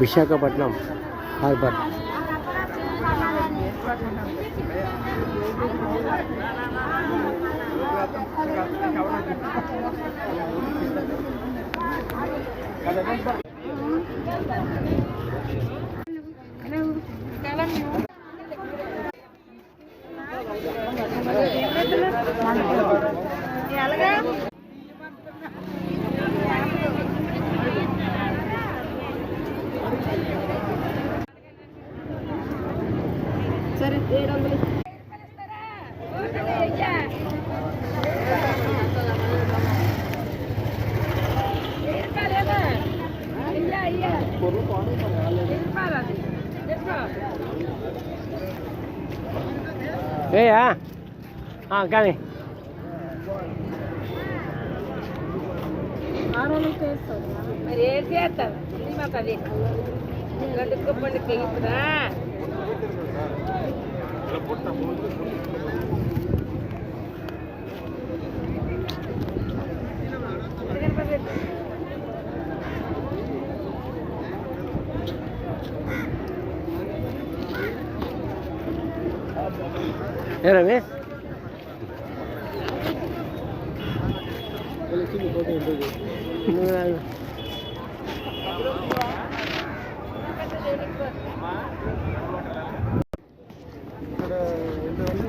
Visakhapatnam harbour. సరే 700. కానీ మరి ఏం చేస్తారు మాకు అది గడ్డుకు పండుగ ఇప్పుడా ఏ రమేష్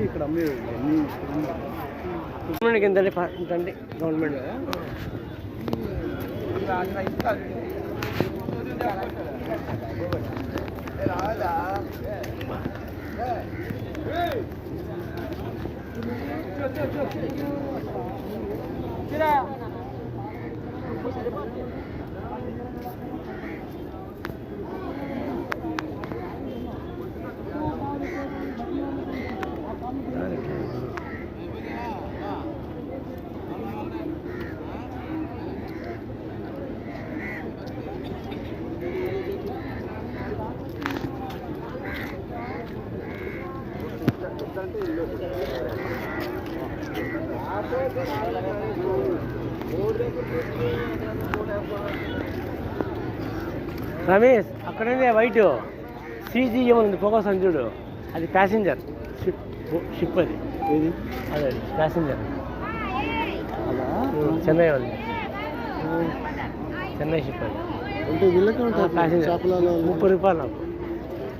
ఇక్కడ గవర్నమెంట్కి ఎంతండి గవర్నమెంట్ రమేష్ అక్కడనే వైట్ CGM ఉంది ఫోకస్ అని చూడు, అది ప్యాసింజర్ షిప్ అది అదే ప్యాసింజర్ చెన్నై ఉంది, చెన్నై షిప్ అది ప్యాసింజర్ 30 రూపాయలు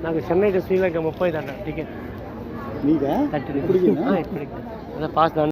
నాకు చెన్నై టు శ్రీలంక 30 టికెట్. 30 ఇప్పటికి పాస్